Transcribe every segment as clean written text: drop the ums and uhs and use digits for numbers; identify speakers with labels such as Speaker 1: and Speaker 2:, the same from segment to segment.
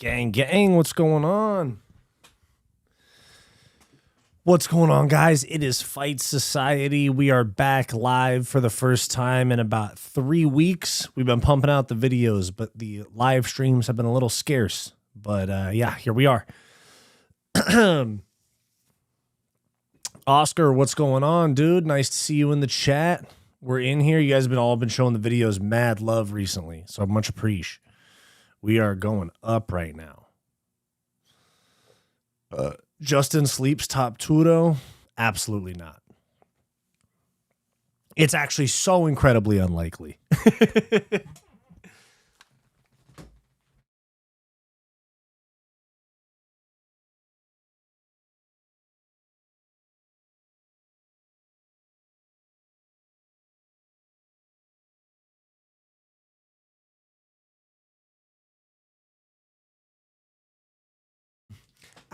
Speaker 1: Gang, gang, what's going on? What's going on, guys? It is Fight Society. We are back live for the first time in about 3 weeks. We've been pumping out the videos, but the live streams have been a little scarce. But yeah, here we are. Oscar, what's going on, dude? Nice to see you in the chat. We're in here. You guys have all been showing the videos mad love recently, so much appreciate. We are going up right now. Justin sleeps top Turo? Absolutely not. It's actually so incredibly unlikely.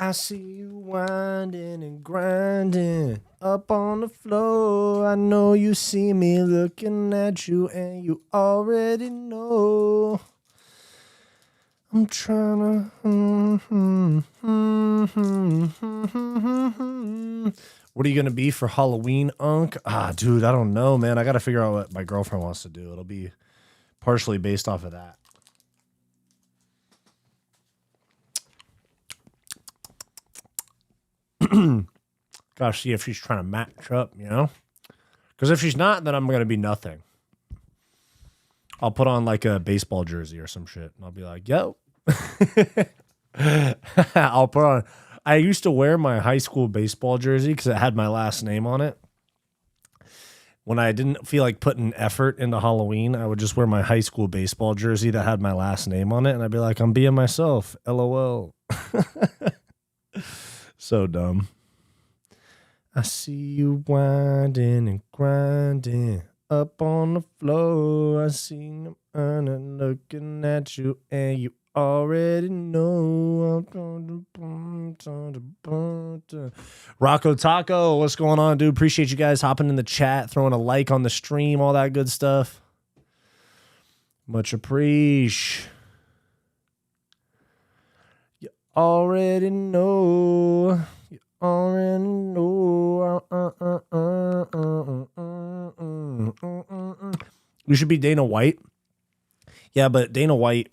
Speaker 1: I see you winding and grinding up on the floor. I know you see me looking at you and you already know. I'm trying to... What are you going to be for Halloween, Unc? Ah, dude, I don't know, man. I got to figure out what my girlfriend wants to do. It'll be partially based off of that. Gotta see if she's trying to match up, you know? Because if she's not, then I'm going to be nothing. I'll put on like a baseball jersey or some shit. And I'll be like, yo. I'll put on... I used to wear my high school baseball jersey because it had my last name on it. When I didn't feel like putting effort into Halloween, I would just wear my high school baseball jersey that had my last name on it. And I'd be like, I'm being myself. LOL. So dumb. I see you winding and grinding up on the floor. I see you looking at you and you already know. Rocco Taco, what's going on, dude? Appreciate you guys hopping in the chat, throwing a like on the stream, all that good stuff. Much appreciate. You already know. You already know. We should be Dana White. Yeah, but Dana White,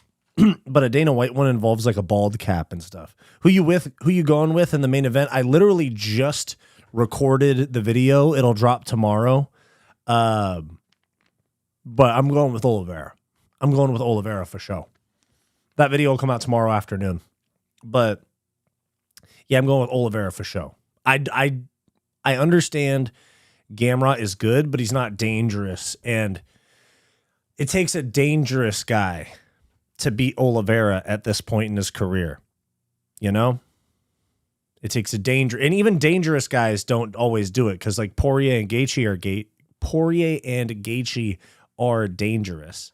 Speaker 1: but a Dana White one involves like a bald cap and stuff. Who you going with in the main event? I literally just recorded the video. It'll drop tomorrow. But I'm going with Oliveira. I'm going with Oliveira for sure. That video will come out tomorrow afternoon. But yeah, I'm going with Oliveira for sure. I understand Gamrot is good, but he's not dangerous. And it takes a dangerous guy to beat Oliveira at this point in his career. You know? It takes a danger. And even dangerous guys don't always do it because like Poirier and Gaethje are dangerous.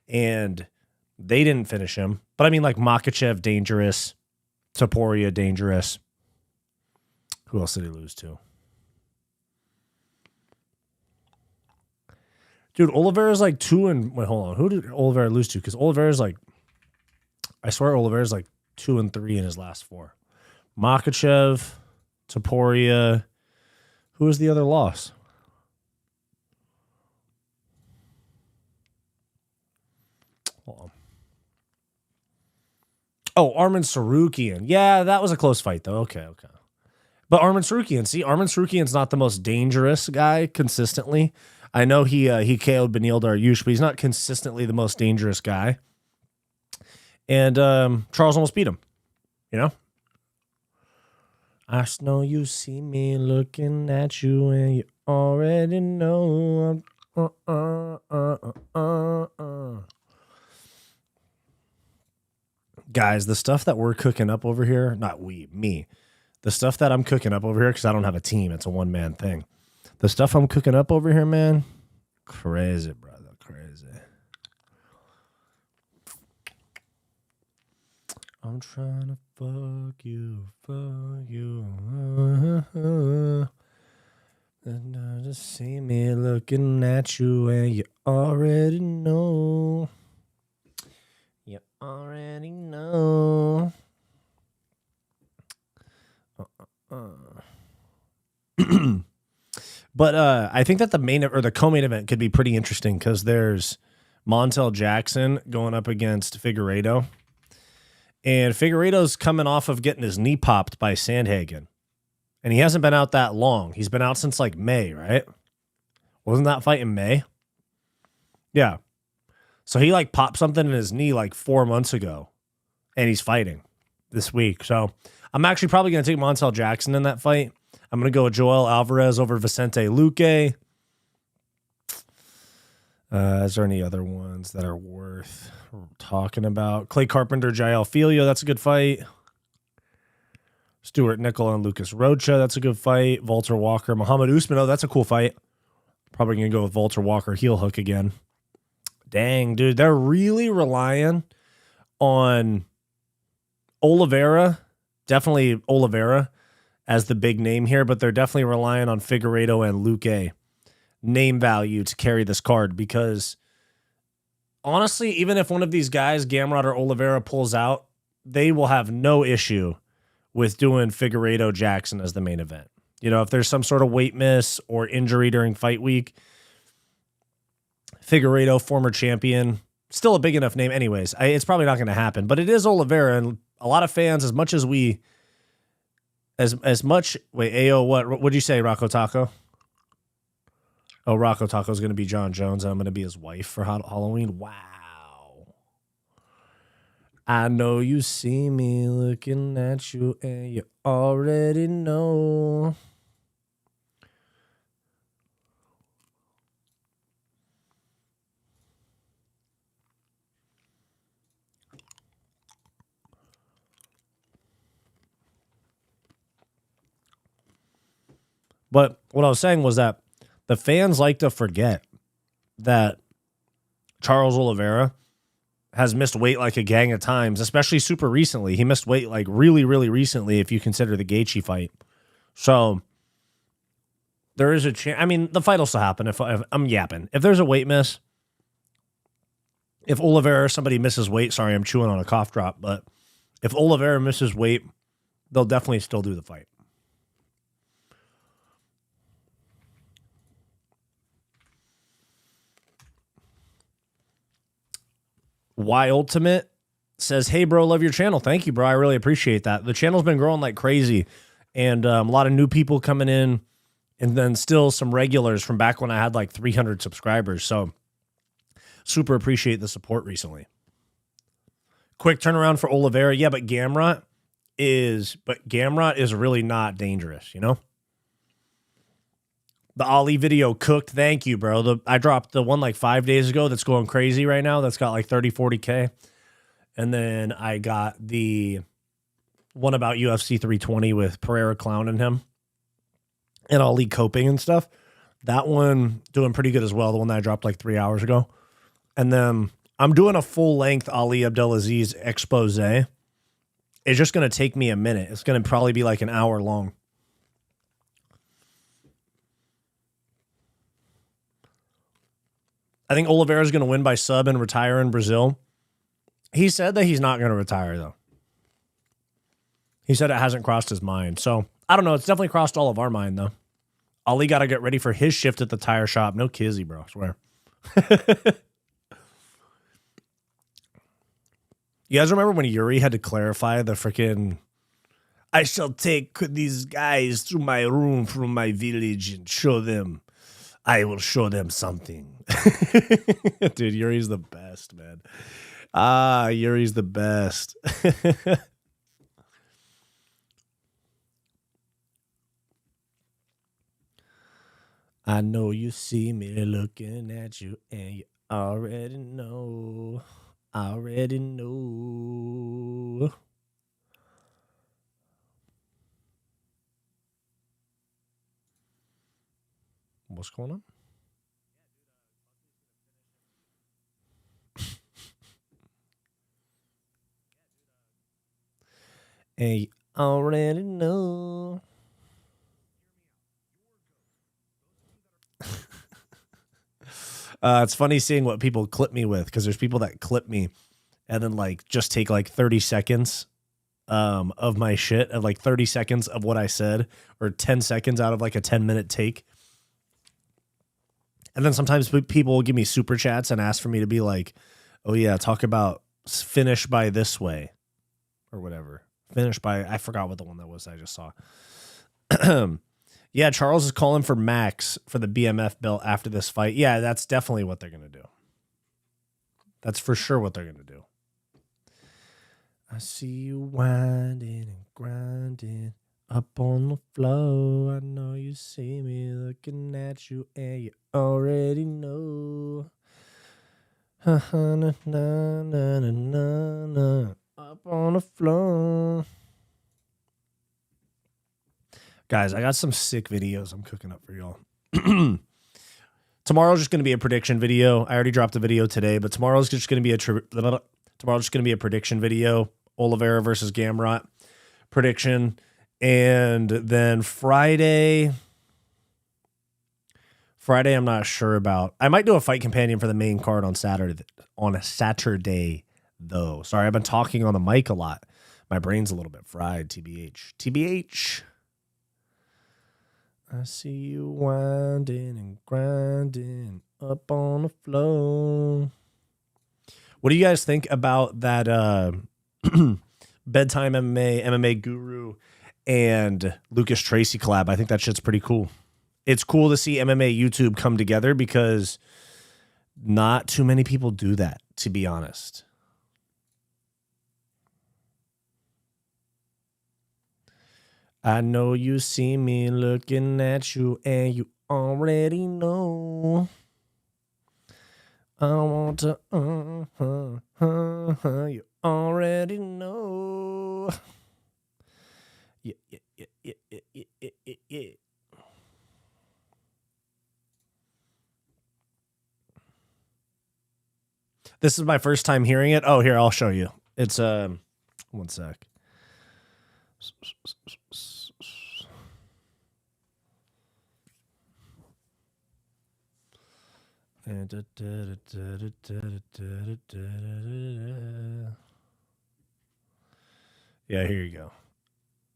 Speaker 1: And they didn't finish him. But I mean like Makhachev dangerous. Topuria dangerous. Who else did he lose to? Dude, Oliveira's like 2 and... Wait, hold on. Who did Oliveira lose to? Because Oliveira's like... I swear Oliveira's like 2 and 3 in his last 4. Makhachev, Topuria. Who was the other loss? Hold on. Oh, Arman Sarukian. Yeah, that was a close fight, though. Okay. But Arman Sarukian, see, Arman Sarukian's not the most dangerous guy consistently. I know he KO'd Beneil Dariush, but he's not consistently the most dangerous guy. And Charles almost beat him, you know? I know you see me looking at you and you already know. Guys, the stuff that we're cooking up over here, not we, me, the stuff that I'm cooking up over here, because I don't have a team, it's a one-man thing. The stuff I'm cooking up over here, man, crazy, brother, crazy. I'm trying to fuck you. And just see me looking at you and you already know. You already know. But I think that the main or the co-main event could be pretty interesting because there's Montel Jackson going up against Figueiredo. And Figueiredo's coming off of getting his knee popped by Sandhagen. And he hasn't been out that long. He's been out since like May, right? Wasn't that fight in May? Yeah. So he like popped something in his knee like 4 months ago. And he's fighting this week. So I'm actually probably going to take Montel Jackson in that fight. I'm going to go with Joel Alvarez over Vicente Luque. Is there any other ones that are worth talking about? Clay Carpenter, Jael Filio, that's a good fight. Stuart Nickel and Lucas Rocha, that's a good fight. Walter Walker, Muhammad Usman, that's a cool fight. Probably going to go with Walter Walker heel hook again. Dang, dude, they're really relying on Oliveira, definitely Oliveira as the big name here, but they're definitely relying on Figueiredo and Luque name value to carry this card because honestly, even if one of these guys, Gamrot or Oliveira, pulls out, they will have no issue with doing Figueiredo Jackson as the main event. You know, if there's some sort of weight miss or injury during fight week, Figueiredo, former champion, still a big enough name anyways. It's probably not going to happen, but it is Oliveira, and a lot of fans, as much as we, as much, wait, AO, what'd you say, Rocco Taco? Oh, Rocco Taco is going to be John Jones, and I'm going to be his wife for Halloween. Wow. I know you see me looking at you, and you already know. But what I was saying was that the fans like to forget that Charles Oliveira has missed weight like a gang of times, especially super recently. He missed weight like really, really recently if you consider the Gaethje fight. So there is a chance. I mean, the fight will still happen if I'm yapping. If there's a weight miss, if Oliveira or somebody misses weight, sorry, I'm chewing on a cough drop, but if Oliveira misses weight, they'll definitely still do the fight. Why Ultimate says, hey, bro, love your channel. Thank you, bro. I really appreciate that. The channel's been growing like crazy, and a lot of new people coming in, and then still some regulars from back when I had like 300 subscribers. So super appreciate the support recently. Quick turnaround for Oliveira. Yeah, but Gamrot is really not dangerous, you know? The Ali video cooked. Thank you, bro. I dropped the one like 5 days ago that's going crazy right now. That's got like 30, 40K. And then I got the one about UFC 320 with Pereira clowning him and Ali coping and stuff. That one doing pretty good as well. The one that I dropped like 3 hours ago. And then I'm doing a full length Ali Abdelaziz expose. It's just going to take me a minute. It's going to probably be like an hour long. I think Oliveira is going to win by sub and retire in Brazil. He said that he's not going to retire, though. He said it hasn't crossed his mind. So, I don't know. It's definitely crossed all of our mind, though. Ali got to get ready for his shift at the tire shop. No kizzy, bro. I swear. You guys remember when Yuri had to clarify the freaking, I shall take these guys to my room from my village and show them. I will show them something. Dude, Yuri's the best, man. Yuri's the best. I know you see me looking at you, and you already know. I already know. What's going on? And you already know. It's funny seeing what people clip me with, because there's people that clip me and then like just take like 30 seconds of my shit, of like 30 seconds of what I said, or 10 seconds out of like a 10-minute take. And then sometimes people will give me super chats and ask for me to be like, oh yeah, talk about finish by this way or whatever. Finish by, I forgot what the one that was I just saw. Yeah, Charles is calling for Max for the BMF belt after this fight. Yeah, that's definitely what they're going to do. That's for sure what they're going to do. I see you winding and grinding up on the floor. I know you see me looking at you and you already know. Na, na, na, na, na, na, up on the floor. Guys, I got some sick videos I'm cooking up for y'all. Tomorrow's just going to be a prediction video. I already dropped a video today, but tomorrow's just going to be a prediction video. Oliveira versus Gamrot prediction. And then Friday, I'm not sure about. I might do a fight companion for the main card on Saturday, though. Sorry, I've been talking on the mic a lot. My brain's a little bit fried, TBH. I see you winding and grinding up on the floor. What do you guys think about that Bedtime MMA Guru and Lucas Tracy collab? I think that shit's pretty cool. It's cool to see MMA YouTube come together because not too many people do that, to be honest. I know you see me looking at you and you already know. I want to, you already know. Yeah. This is my first time hearing it. Oh, here, I'll show you. It's, one sec. Yeah, here you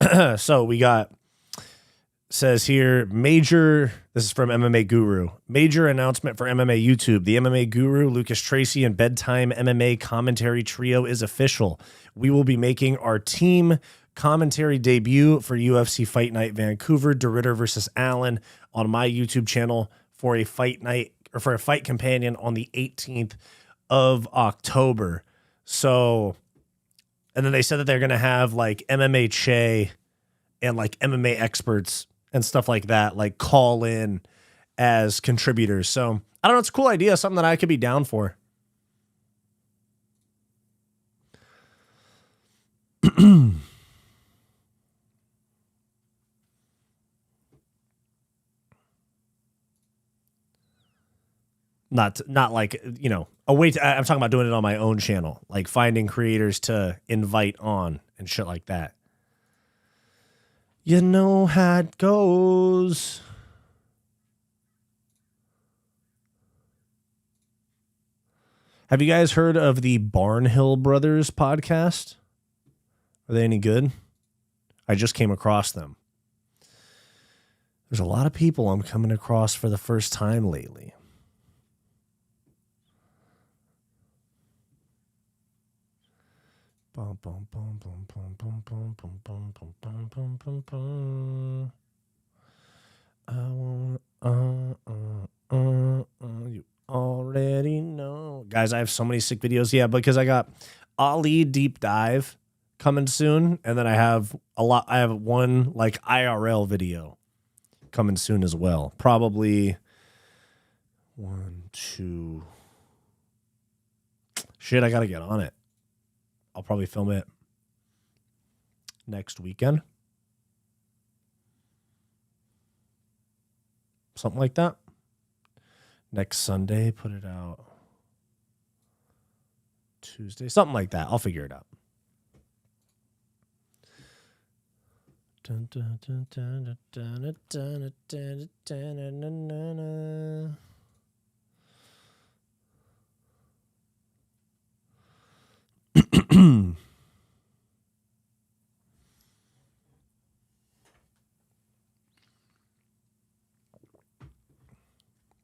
Speaker 1: go. So we got, says here, major, this is from MMA Guru, major announcement for MMA YouTube. The MMA Guru, Lucas Tracy, and Bedtime MMA commentary trio is official. We will be making our team commentary debut for UFC Fight Night Vancouver, DeRitter versus Allen on my YouTube channel for a fight night, or for a fight companion on the 18th of October. So, and then they said that they're going to have like MMA Che and like MMA experts and stuff like that, like call in as contributors. So I don't know. It's a cool idea. Something that I could be down for. Not like, you know, I'm talking about doing it on my own channel, like finding creators to invite on and shit like that. You know how it goes. Have you guys heard of the Barnhill Brothers podcast? Are they any good? I just came across them. There's a lot of people I'm coming across for the first time lately. Bum, bum, bum, bum, bum, bum, bum, bum, bum, bum, bum, bum, bum, bum. I want you already know. Guys, I have so many sick videos. Yeah, because I got Ali Deep Dive coming soon, and then I have one like IRL video coming soon as well. Probably 1, 2. Shit, I gotta get on it. I'll probably film it next weekend. Something like that. Next Sunday, put it out Tuesday. Something like that. I'll figure it out. Dun, dun, dun, dun, dun, dun, dun, dun, dun, dun.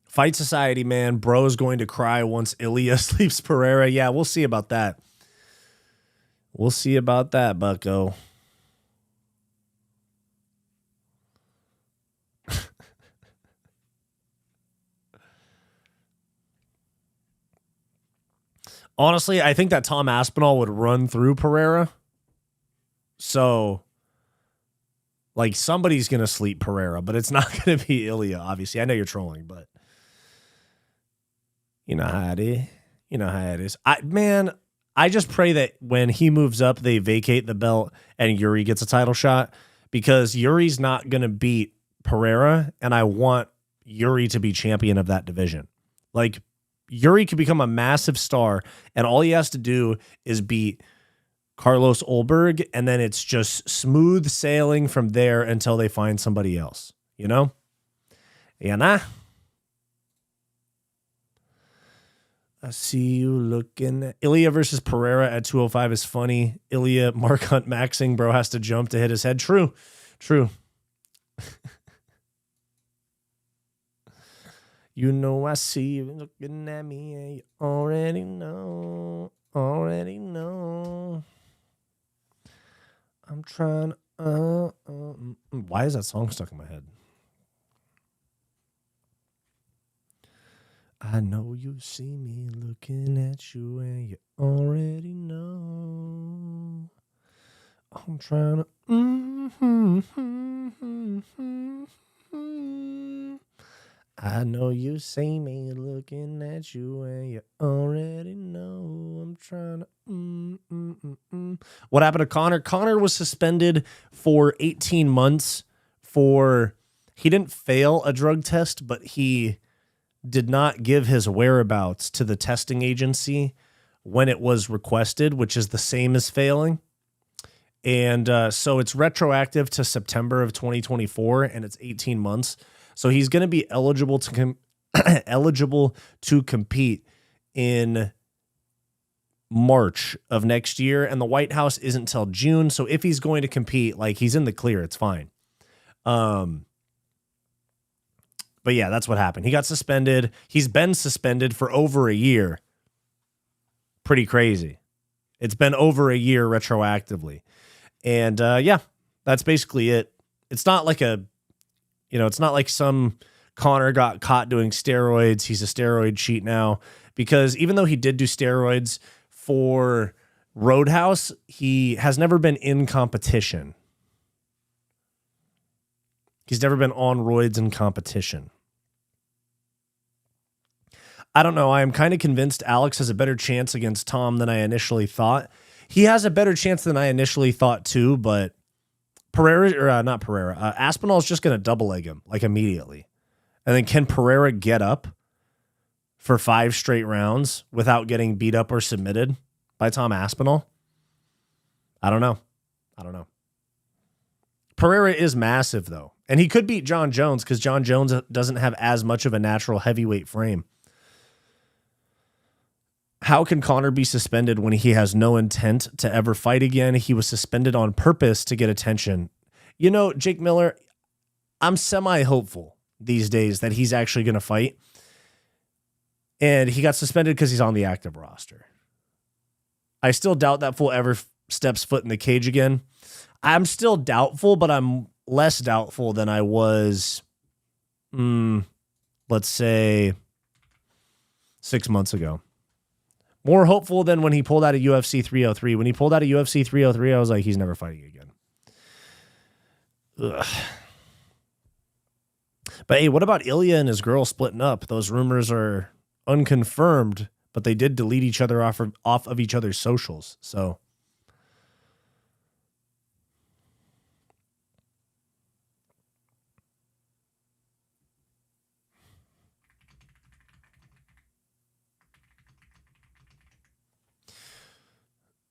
Speaker 1: Fight Society, man. Bro's going to cry once Ilya sleeps Pereira. Yeah, we'll see about that. We'll see about that, bucko. Honestly, I think that Tom Aspinall would run through Pereira. So, like, somebody's going to sleep Pereira, but it's not going to be Ilya, obviously. I know you're trolling, but you know how it is. You know how it is. I just pray that when he moves up, they vacate the belt and Yuri gets a title shot, because Yuri's not going to beat Pereira, and I want Yuri to be champion of that division. Like, Yuri could become a massive star, and all he has to do is beat Carlos Ulberg, and then it's just smooth sailing from there until they find somebody else, you know? Yeah, nah. I see you looking at Ilya versus Pereira at 205 is funny. Ilya, Mark Hunt maxing, bro has to jump to hit his head. True. You know I see you looking at me and you already know. I'm trying why is that song stuck in my head? I know you see me looking at you and you already know. I'm trying to I know you see me looking at you and you already know. I'm trying to What happened to Conor? Conor was suspended for 18 months for, he didn't fail a drug test, but he did not give his whereabouts to the testing agency when it was requested, which is the same as failing. And so it's retroactive to September of 2024, and it's 18 months. So he's going to be eligible to eligible to compete in March of next year, and the White House isn't till June. So if he's going to compete, like, he's in the clear, it's fine. But yeah, that's what happened. He got suspended. He's been suspended for over a year. Pretty crazy. It's been over a year retroactively. And yeah, that's basically it. It's not like it's not like some Conor got caught doing steroids. He's a steroid cheat now, because even though he did do steroids for Roadhouse, he has never been in competition. He's never been on roids in competition. I don't know. I am kind of convinced Alex has a better chance against Tom than I initially thought. He has a better chance than I initially thought too, but Aspinall is just going to double leg him, like, immediately. And then can Pereira get up for 5 straight rounds without getting beat up or submitted by Tom Aspinall? I don't know. Pereira is massive, though. And he could beat John Jones, because John Jones doesn't have as much of a natural heavyweight frame. How can Conor be suspended when he has no intent to ever fight again? He was suspended on purpose to get attention. You know, Jake Miller, I'm semi-hopeful these days that he's actually going to fight. And he got suspended because he's on the active roster. I still doubt that fool ever steps foot in the cage again. I'm still doubtful, but I'm less doubtful than I was, let's say, 6 months ago. More hopeful than when he pulled out of UFC 303. When he pulled out of UFC 303, I was like, he's never fighting again. Ugh. But hey, what about Ilya and his girl splitting up? Those rumors are unconfirmed, but they did delete each other off of each other's socials. So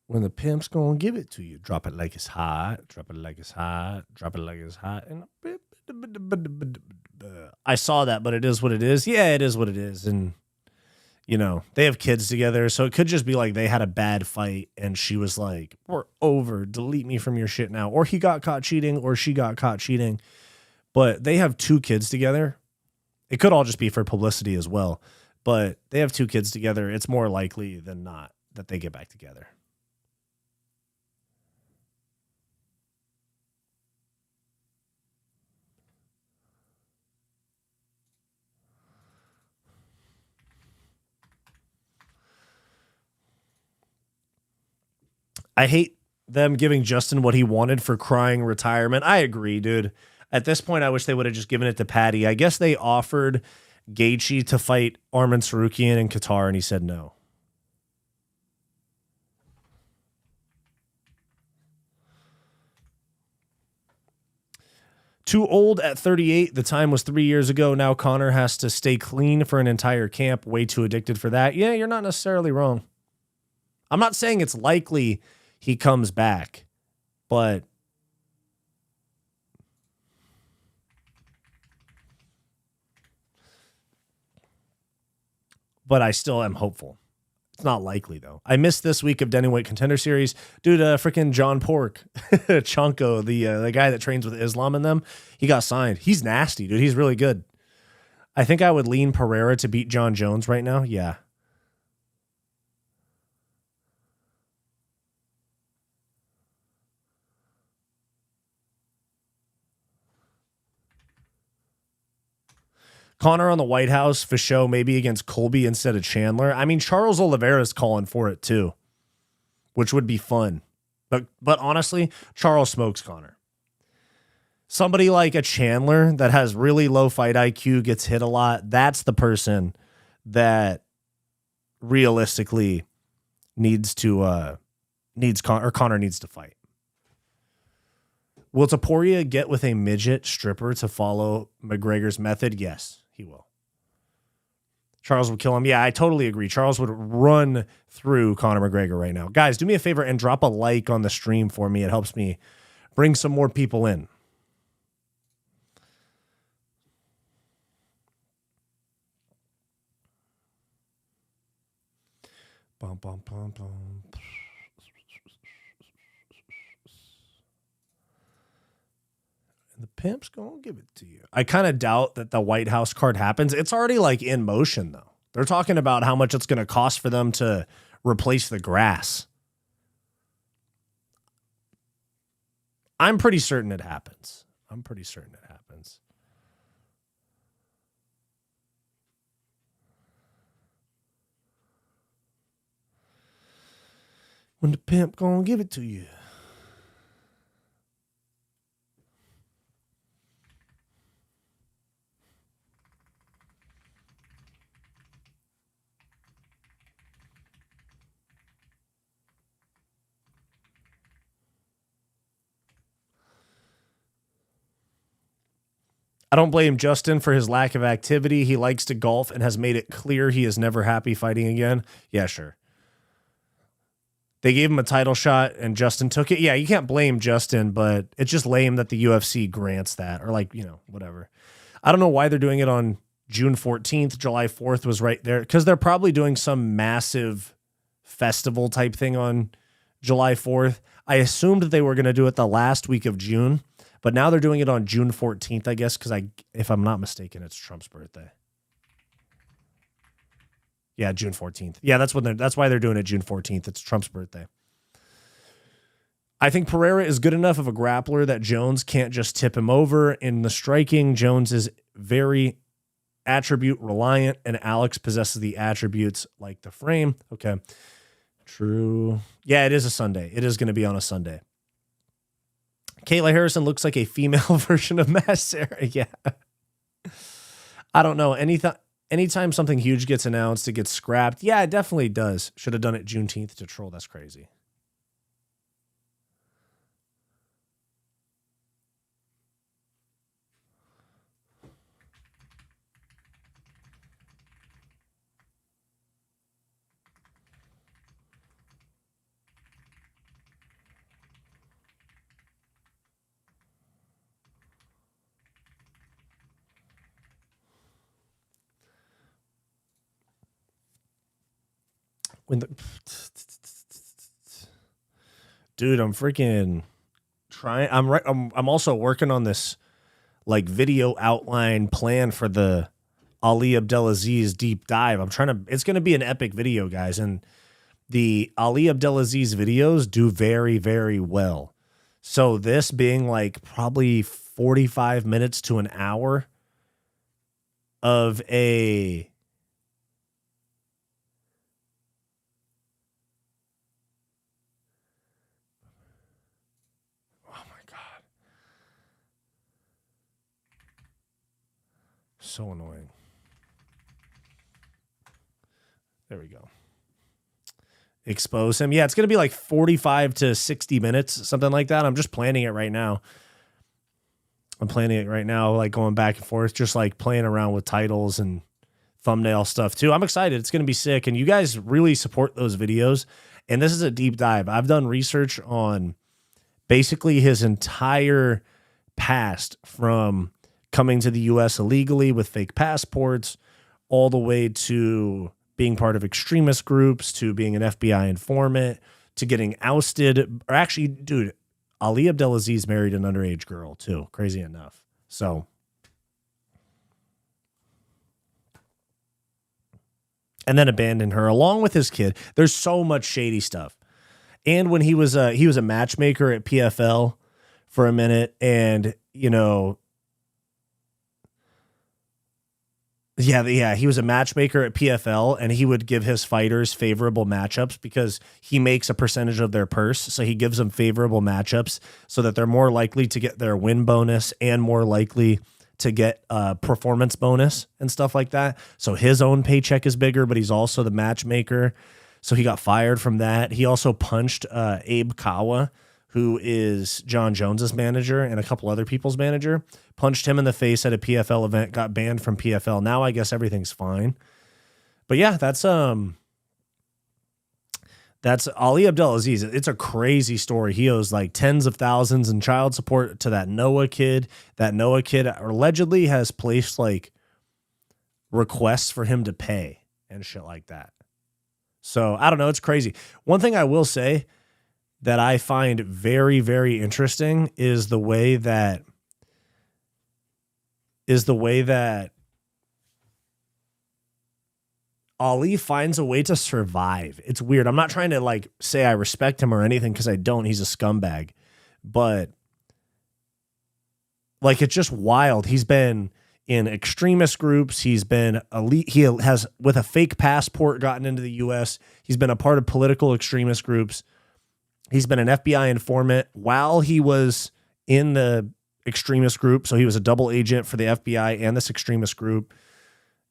Speaker 1: when the pimp's gonna give it to you, drop it like it's hot, drop it like it's hot, drop it like it's hot. And I saw that, but it is what it is. Yeah, it is what it is. And you know, they have kids together. So it could just be like they had a bad fight and she was like, we're over, delete me from your shit now. Or he got caught cheating or she got caught cheating. But they have 2 kids together. It could all just be for publicity as well. But they have 2 kids together. It's more likely than not that they get back together. I hate them giving Justin what he wanted for crying retirement. I agree, dude. At this point, I wish they would have just given it to Patty. I guess they offered Gaethje to fight Arman Sarukian in Qatar, and he said no. Too old at 38. The time was 3 years ago. Now Conor has to stay clean for an entire camp. Way too addicted for that. Yeah, you're not necessarily wrong. I'm not saying it's likely he comes back, but I still am hopeful. It's not likely, though. I missed this week of Denny White Contender Series. Dude, freaking John Pork, Chonko, the guy that trains with Islam and them, he got signed. He's nasty, dude. He's really good. I think I would lean Pereira to beat John Jones right now. Yeah. Conor on the White House for show, maybe against Colby instead of Chandler. I mean, Charles Oliveira's calling for it too, which would be fun. But honestly, Charles smokes Conor. Somebody like a Chandler that has really low fight IQ, gets hit a lot, that's the person that realistically needs to Conor needs to fight. Will Taporia get with a midget stripper to follow McGregor's method? Yes, he will. Charles would kill him. Yeah, I totally agree. Charles would run through Conor McGregor right now. Guys, do me a favor and drop a like on the stream for me. It helps me bring some more people in. Bum, bum, bum, bum. And the pimp's gonna give it to you. I kind of doubt that the White House card happens. It's already like in motion, though. They're talking about how much it's going to cost for them to replace the grass. I'm pretty certain it happens. When the pimp gonna give it to you. I don't blame Justin for his lack of activity. He likes to golf and has made it clear he is never happy fighting again. Yeah, sure. They gave him a title shot and Justin took it. Yeah, you can't blame Justin, but it's just lame that the UFC grants that, or like, you know, whatever. I don't know why they're doing it on June 14th. July 4th was right there because they're probably doing some massive festival type thing on July 4th. I assumed that they were going to do it the last week of June. But now they're doing it on June 14th, I guess, because if I'm not mistaken, it's Trump's birthday. Yeah, June 14th. Yeah, that's why they're doing it June 14th. It's Trump's birthday. I think Pereira is good enough of a grappler that Jones can't just tip him over. In the striking, Jones is very attribute reliant, and Alex possesses the attributes like the frame. Okay. True. Yeah, it is a Sunday. It is going to be on a Sunday. Kayla Harrison looks like a female version of Matt Sarah. Yeah. I don't know. Anytime something huge gets announced, it gets scrapped. Yeah, it definitely does. Should have done it Juneteenth to troll. That's crazy. when the dude, I'm freaking trying. I'm also working on this like video outline plan for the Ali Abdelaziz deep dive. It's going to be an epic video, guys. And the Ali Abdelaziz videos do very, very well. So this being like probably 45 minutes to an hour of a so annoying. There we go. Expose him. Yeah, it's going to be like 45 to 60 minutes, something like that. I'm just planning it right now. Like going back and forth, just like playing around with titles and thumbnail stuff too. I'm excited. It's going to be sick. And you guys really support those videos. And this is a deep dive. I've done research on basically his entire past, from coming to the U.S. illegally with fake passports, all the way to being part of extremist groups, to being an FBI informant, to getting ousted. Or actually, dude, Ali Abdelaziz married an underage girl too, crazy enough. So, and then abandoned her along with his kid. There's so much shady stuff. And when he was a matchmaker at PFL for a minute, and you know, yeah, he was a matchmaker at PFL, and he would give his fighters favorable matchups because he makes a percentage of their purse. So he gives them favorable matchups so that they're more likely to get their win bonus and more likely to get a performance bonus and stuff like that. So his own paycheck is bigger, but he's also the matchmaker. So he got fired from that. He also punched Abe Kawa, who is John Jones's manager and a couple other people's manager, punched him in the face at a PFL event, got banned from PFL. Now I guess everything's fine. But yeah, that's Ali Abdelaziz. It's a crazy story. He owes like tens of thousands in child support to that Noah kid. That Noah kid allegedly has placed like requests for him to pay and shit like that. So I don't know. It's crazy. One thing I will say that I find very, very interesting is the way that Ali finds a way to survive. It's weird. I'm not trying to like say I respect him or anything, because I don't. He's a scumbag. But like, it's just wild. He's been in extremist groups. He's been elite. He has, with a fake passport, gotten into the U.S. He's been a part of political extremist groups. He's been an FBI informant while he was in the extremist group. So he was a double agent for the FBI and this extremist group.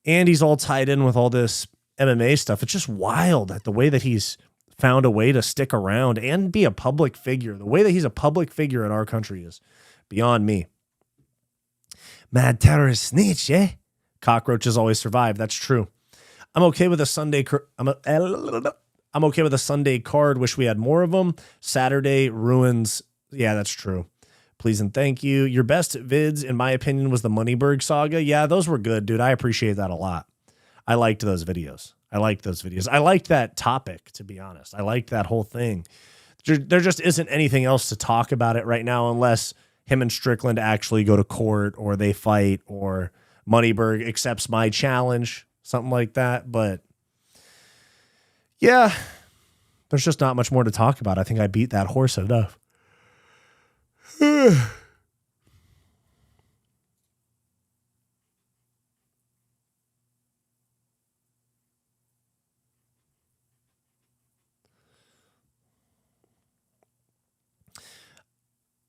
Speaker 1: And he's all tied in with all this MMA stuff. It's just wild at the way that he's found a way to stick around and be a public figure. The way that he's a public figure in our country is beyond me. Mad terrorist snitch, eh? Cockroaches always survive. That's true. I'm okay with a Sunday. I'm okay with a Sunday card. Wish we had more of them. Saturday ruins. Yeah, that's true. Please and thank you. Your best vids, in my opinion, was the Moneyberg saga. Yeah, those were good, dude. I appreciate that a lot. I liked those videos. I liked that topic, to be honest. I liked that whole thing. There just isn't anything else to talk about it right now, unless him and Strickland actually go to court, or they fight, or Moneyberg accepts my challenge, something like that. But yeah, there's just not much more to talk about. I think I beat that horse enough.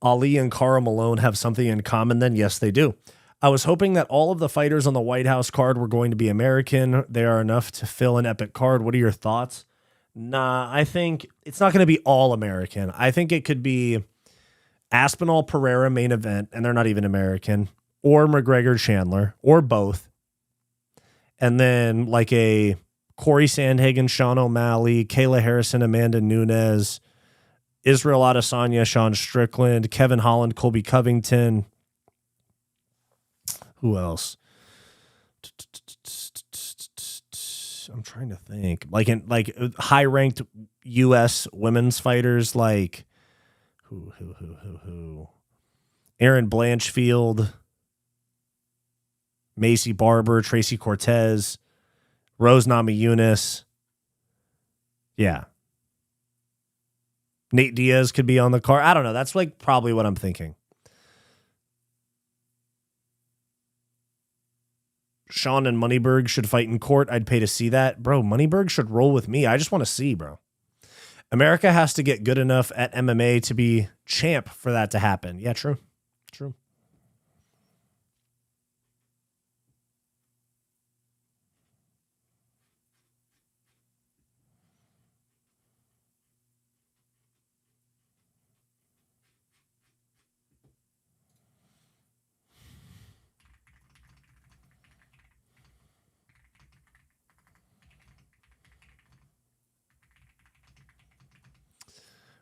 Speaker 1: Ali and Karl Malone have something in common then? Yes, they do. I was hoping that all of the fighters on the White House card were going to be American. They are enough to fill an epic card. What are your thoughts? Nah, I think it's not going to be all American. I think it could be Aspinall Pereira main event, and they're not even American, or McGregor Chandler, or both. And then like a Corey Sandhagen, Sean O'Malley, Kayla Harrison, Amanda Nunes, Israel Adesanya, Sean Strickland, Kevin Holland, Colby Covington. Who else? I'm trying to think. Like in high ranked US women's fighters like who? Aaron Blanchfield, Macy Barber, Tracy Cortez, Rose Namajunas. Yeah. Nate Diaz could be on the card. I don't know. That's like probably what I'm thinking. Sean and Moneyberg should fight in court. I'd pay to see that. Bro, Moneyberg should roll with me. I just want to see, bro. America has to get good enough at MMA to be champ for that to happen. Yeah, true. True.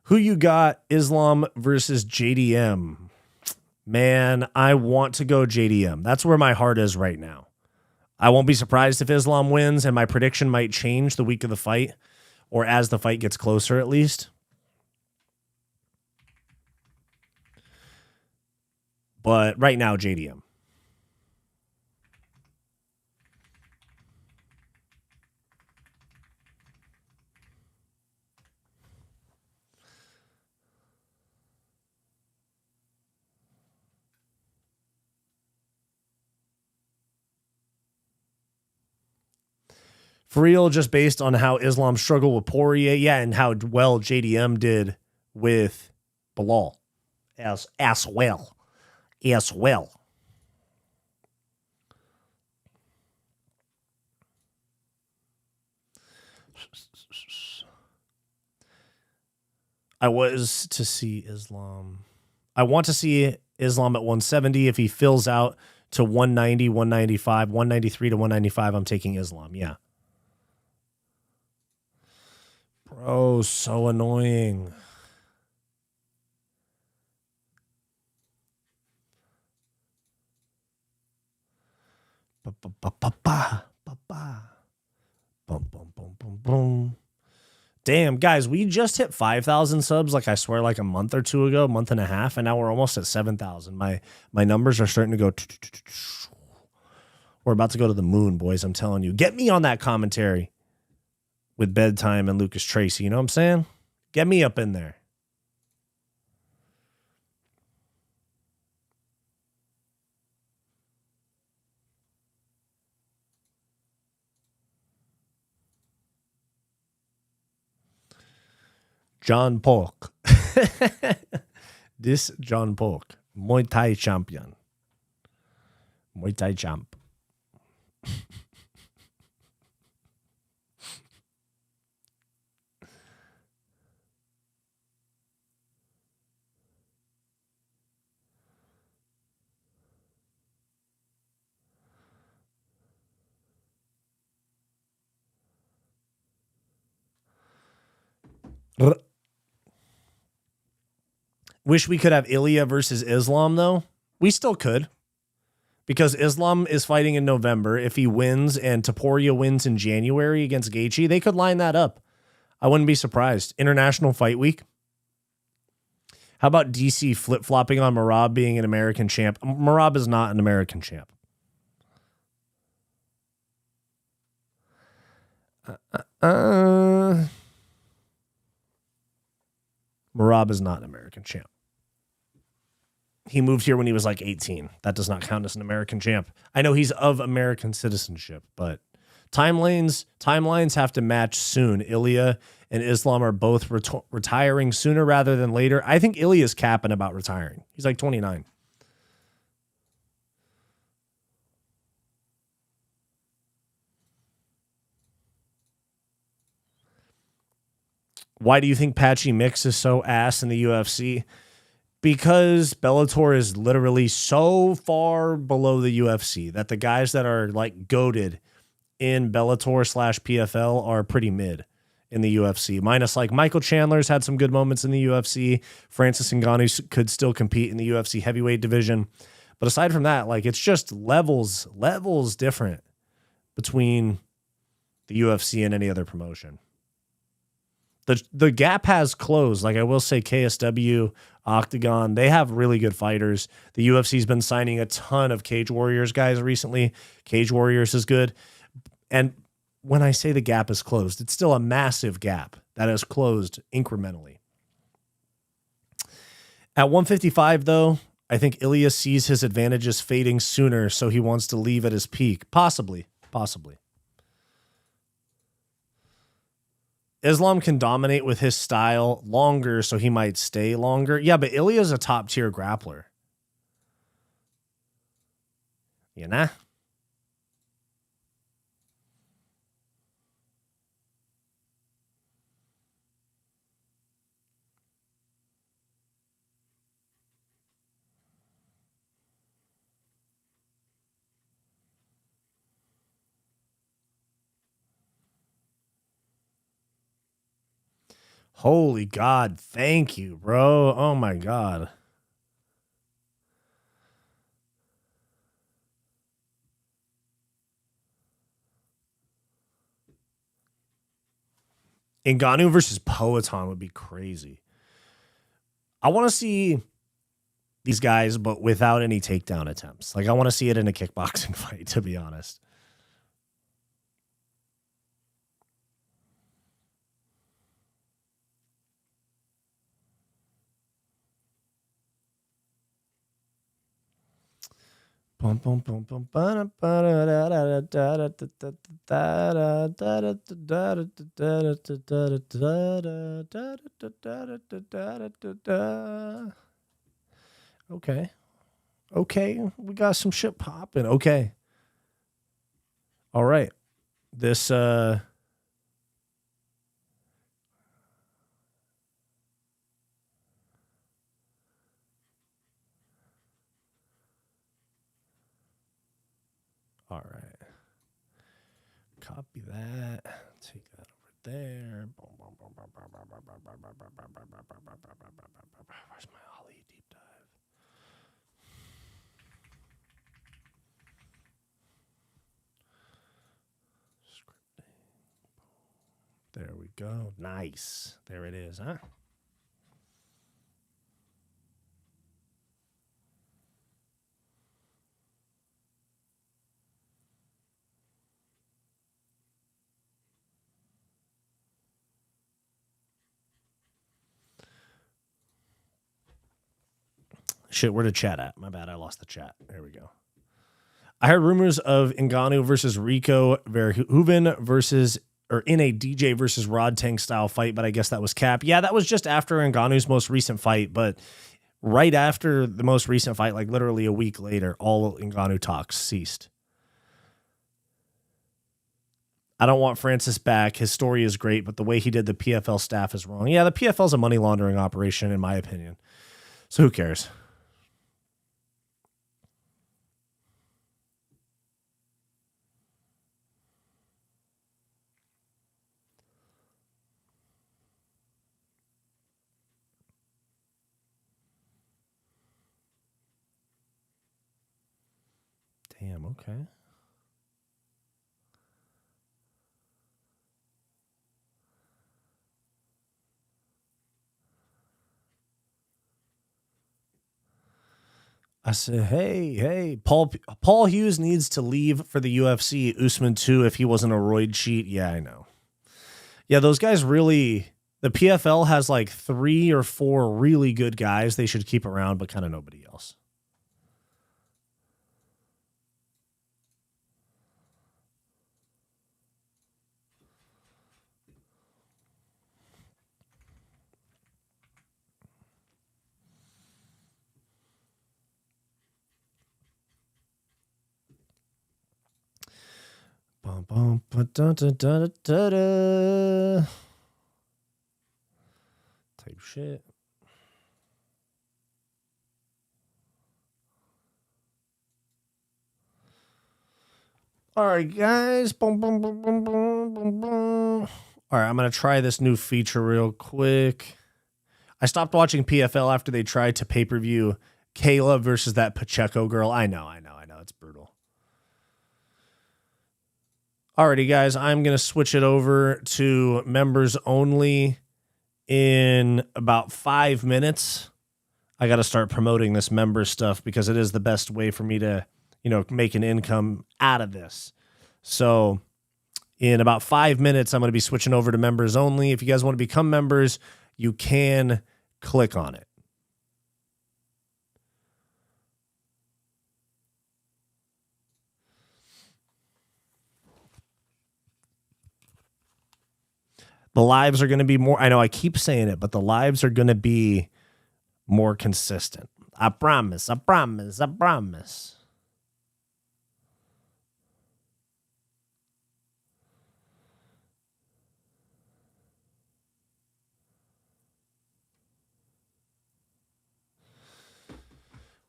Speaker 1: Who you got? Islam versus JDM. Man, I want to go JDM. That's where my heart is right now. I won't be surprised if Islam wins, and my prediction might change the week of the fight, or as the fight gets closer at least. But right now, JDM. For real, just based on how Islam struggled with Poirier, yeah, and how well JDM did with Bilal as well. I was to see Islam. I want to see Islam at 170. If he fills out to 190, 195, 193 to 195, I'm taking Islam. Yeah. Bro, so annoying. Damn, guys, we just hit 5,000 subs, like I swear, like a month or two ago, month and a half, and now we're almost at 7,000. My numbers are starting to go. We're about to go to the moon, boys. I'm telling you. Get me on that commentary with Bedtime and Lucas Tracy. You know what I'm saying? Get me up in there. John Polk. This John Polk. Muay Thai champion. Muay Thai champ. Wish we could have Ilya versus Islam, though. We still could. Because Islam is fighting in November. If he wins and Topuria wins in January against Gaethje, they could line that up. I wouldn't be surprised. International Fight Week. How about DC flip-flopping on Merab being an American champ? Merab is not an American champ. Merab is not an American champ. He moved here when he was like 18. That does not count as an American champ. I know he's of American citizenship, but timelines have to match soon. Ilya and Islam are both retiring sooner rather than later. I think Ilya's capping about retiring. He's like 29. Why do you think Patchy Mix is so ass in the UFC? Because Bellator is literally so far below the UFC that the guys that are like goated in Bellator / PFL are pretty mid in the UFC. Minus like Michael Chandler's had some good moments in the UFC. Francis Ngannou could still compete in the UFC heavyweight division. But aside from that, like it's just levels different between the UFC and any other promotion. The gap has closed. Like I will say, KSW, Octagon, they have really good fighters. The UFC's been signing a ton of Cage Warriors guys recently. Cage Warriors is good. And when I say the gap is closed, it's still a massive gap that has closed incrementally. At 155, though, I think Ilya sees his advantages fading sooner, so he wants to leave at his peak. Possibly. Islam can dominate with his style longer, so he might stay longer. Yeah, but Ilya's a top-tier grappler. You know? Holy God, thank you, bro. Oh my God. Ngannou versus Poatan would be crazy. I want to see these guys, but without any takedown attempts. Like, I want to see it in a kickboxing fight, to be honest. Okay, we got some shit popping. Okay. All right. This all right. Copy that. Take that over there. Where's my Ali deep dive? Scripting. There we go. Nice. There it is, huh? Shit, where the chat at? My bad, I lost the chat. There we go. I heard rumors of Ngannou versus Rico Verhoeven versus, or in a DJ versus Rod Tank style fight, but I guess that was cap. Yeah, that was just after Ngannou's most recent fight, but right after the most recent fight, like literally a week later, all Ngannou talks ceased. I don't want Francis back. His story is great, but the way he did the PFL staff is wrong. Yeah, the PFL is a money laundering operation, in my opinion. So who cares? Damn, okay. I said, hey, Paul Hughes needs to leave for the UFC. Usman too, if he wasn't a roid cheat. Yeah, I know. Yeah, those guys really, the PFL has like 3 or 4 really good guys they should keep around, but kind of nobody else. Type shit. All right, guys. Boom, boom, boom, boom, boom, boom, boom. All right, I'm going to try this new feature real quick. I stopped watching PFL after they tried to pay-per-view Kayla versus that Pacheco girl. I know. It's brutal. Alrighty, guys, I'm going to switch it over to members only in about 5 minutes. I got to start promoting this member stuff because it is the best way for me to, make an income out of this. So in about 5 minutes, I'm going to be switching over to members only. If you guys want to become members, you can click on it. The lives are going to be more, I know I keep saying it, but the lives are going to be more consistent. I promise, I promise, I promise.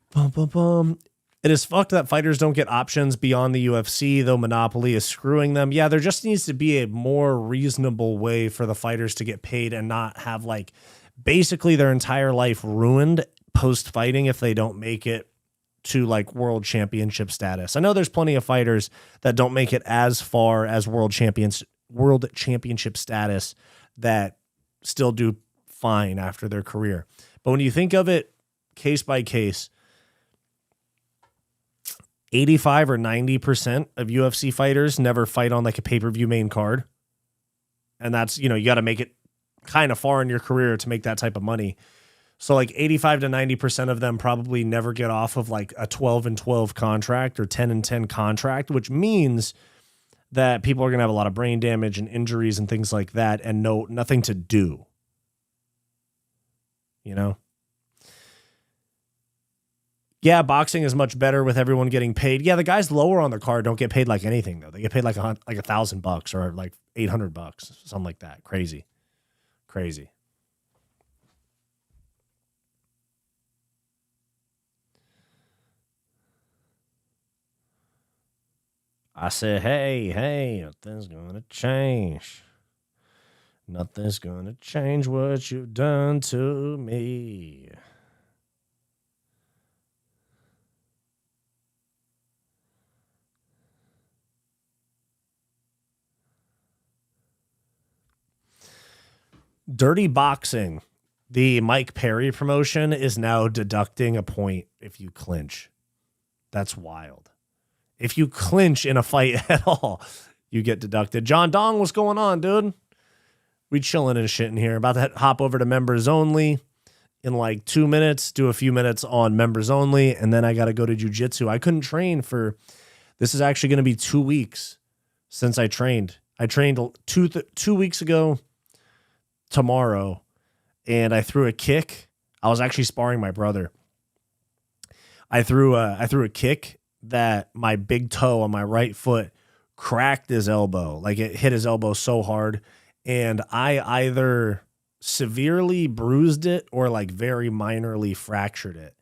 Speaker 1: Bum, bum, bum. It is fucked that fighters don't get options beyond the UFC, though Monopoly is screwing them. Yeah, there just needs to be a more reasonable way for the fighters to get paid and not have like basically their entire life ruined post-fighting if they don't make it to like world championship status. I know there's plenty of fighters that don't make it as far as world championship status that still do fine after their career. But when you think of it case by case, 85 or 90% of UFC fighters never fight on like a pay-per-view main card. And that's, you got to make it kind of far in your career to make that type of money. So like 85 to 90% of them probably never get off of like a 12-12 contract or 10-10 contract, which means that people are going to have a lot of brain damage and injuries and things like that and nothing to do. Yeah, boxing is much better with everyone getting paid. Yeah, the guys lower on the card don't get paid like anything though. They get paid like $1,000 or like $800, something like that. Crazy. I said, hey, nothing's gonna change. Nothing's gonna change what you've done to me. Dirty Boxing, the Mike Perry promotion, is now deducting a point if you clinch. That's wild. If you clinch in a fight at all, you get deducted. John Dong, what's going on, dude? We chilling and shit in here. About to hop over to members only in like 2 minutes, do a few minutes on members only, and then I got to go to jiu-jitsu. I couldn't train this is actually going to be 2 weeks since I trained. I trained 2 weeks ago tomorrow, and I threw a kick. I was actually sparring my brother. I threw a kick that my big toe on my right foot cracked his elbow. Like it hit his elbow so hard, and I either severely bruised it or like very minorly fractured it.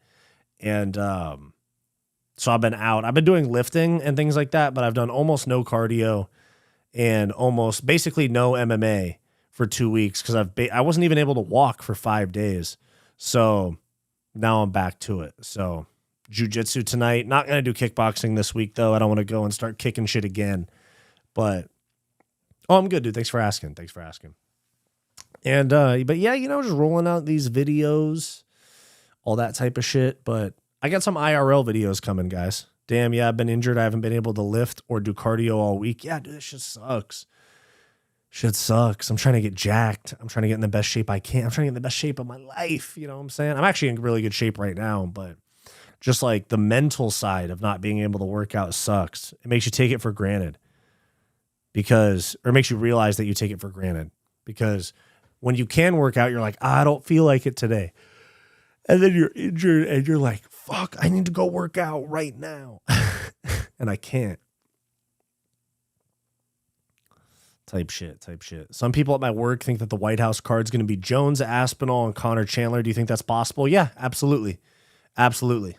Speaker 1: And so I've been out. I've been doing lifting and things like that, but I've done almost no cardio and almost basically no MMA for 2 weeks because I wasn't even able to walk for 5 days. So now I'm back to it. So jiu-jitsu tonight. Not going to do kickboxing this week, though. I don't want to go and start kicking shit again. But, I'm good, dude. Thanks for asking. And, but yeah, just rolling out these videos, all that type of shit. But I got some IRL videos coming, guys. Damn, yeah, I've been injured. I haven't been able to lift or do cardio all week. Yeah, dude, this shit sucks. Shit sucks. I'm trying to get jacked. I'm trying to get in the best shape I can. I'm trying to get in the best shape of my life. You know what I'm saying? I'm actually in really good shape right now, but just like the mental side of not being able to work out sucks. It makes you take it for granted or it makes you realize that you take it for granted because when you can work out, you're like, I don't feel like it today. And then you're injured and you're like, fuck, I need to go work out right now. And I can't. Type shit. Some people at my work think that the White House card is going to be Jones, Aspinall, and Connor Chandler. Do you think that's possible? Yeah, absolutely. Absolutely.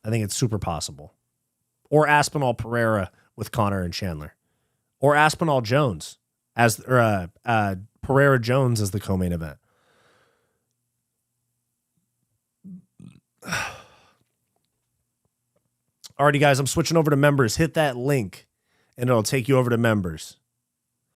Speaker 1: I think it's super possible. Or Aspinall Pereira with Connor and Chandler. Or Aspinall Jones Pereira Jones as the co-main event. Alrighty, guys, I'm switching over to members. Hit that link, and it'll take you over to members.